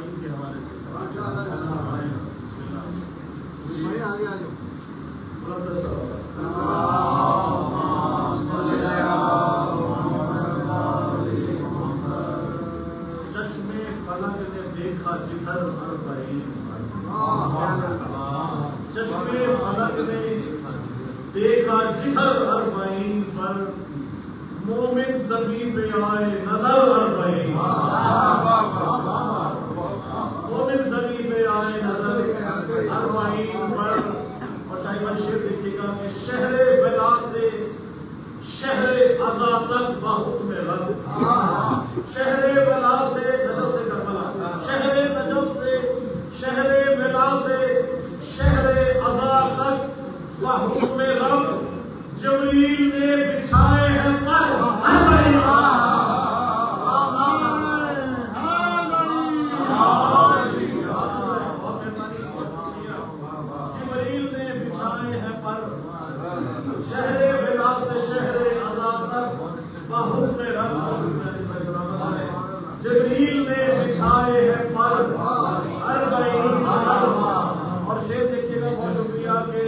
تعلیم کے حوالے سے چشمے فلک نے دیکھا جدھر اربعین چشمے فلک نے دیکھا جدھر اربعین پر مومن زمین پہ آئے نظر اربعین مومن زمین پہ آئے نظر اربعین پر. اور شاہی بھائی شعر دیکھیے گا کہ شہر بلا سے شہر عزا تک بحکم رب شہر بلا سے نجف سے کربلا شہر نجف سے شہر بلا سے شہر عزا تک بحکم رب جبریل نے بچھائے ہیں پر جبریل نے بچھائے ہیں پر شہر بلا سے شہر عزا تک بحکم رب جبریل نے بچھائے ہیں پر اربعین. اور شعر دیکھیے گا. بہت شکریہ کہ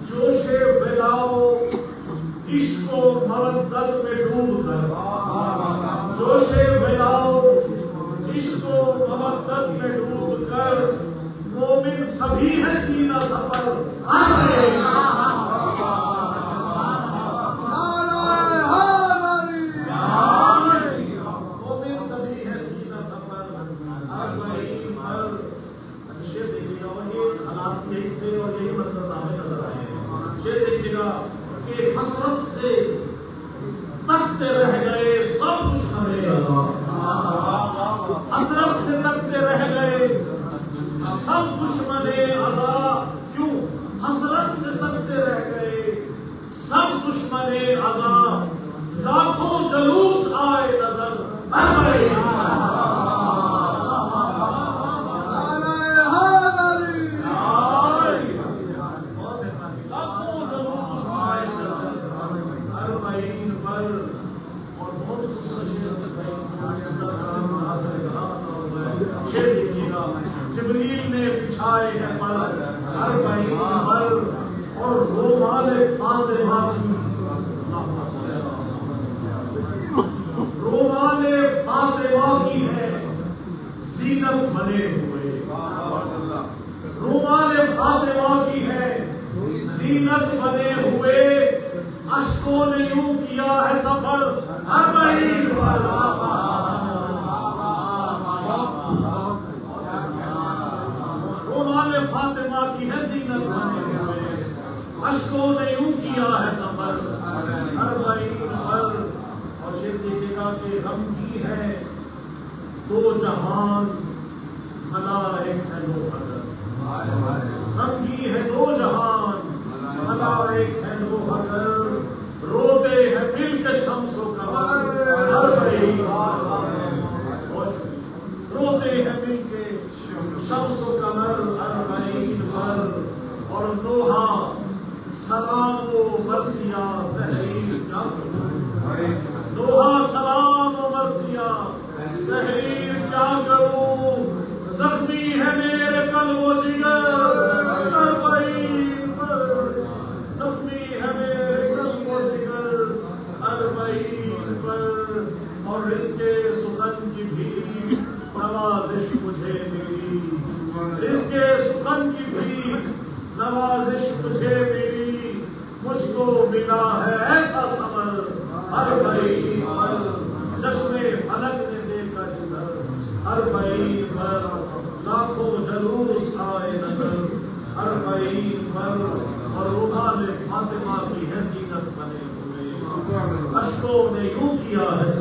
جوش بلاؤ عشق و مودت میں ڈوب کر جوش بلاؤ عشق و مودت میں ڈوب کر مومن سبھی ہے سینہ سفر مومن سبھی ہے سینہ سفر اربعین پر. شعر دیکھیے گا. اور یہ حالات یہی تھے اور یہی منظر نامے نظر آئے. یہ دیکھیے گا کہ حسرت سے تکتے رہ گئے سب دشمنے حسرت سے تکتے رہ گئے سب دشمنے عزا. کیوں حسرت سے تکتے رہ گئے سب دشمنے عزا لاکھوں جلوس آئے نظر جبریل نے بچھائے ہیں پر اربعین پر. اور رومال فاطمہ کی رومال فاطمہ کی ہے زینت بنے ہوئے رومال فاطمہ کی ہے زینت بنے ہوئے اشکوں نے یوں کیا ہے سفر اربعین پر. رومال فاطمہ کی ہے زینت بنے ہوئے اشکوں نے یوں کیا ہے سفر اربعین پر. اور شعر دیکھے گا کہ غم کی ہے دو جہان بھلا ایک ہے دو حگر غم کی ہے دو جہان بھلا ایک ہے دو حگر روتے ہیں مل کے شمس و قمر اربعین روتے ہیں مل کے شمس و قمر اربعین پر. اور نوحہ سلام و مرثیہ تحریر کیا کروں نوحہ سلام و مرثیہ تحریر کیا کروں زخمی ہے میرے قلب و جگر اربعین پر زخمی ہے میرے قلب و جگر اربعین پر. اور اس کے سخن کی بھی نوازش مجھے ملی اس کے سخن کی بھی نوازش مجھے ملی مجھ کو ملا ہے ایسا صبر اربعین پر. جشن فلک نے دیکھا جدھر اربعین پر لاکھوں جلوس آئے نظر اربعین پر. اور رومال فاطمہ کی ہے زینت بنے ہوئے اشکوں نے یوں کیا ہے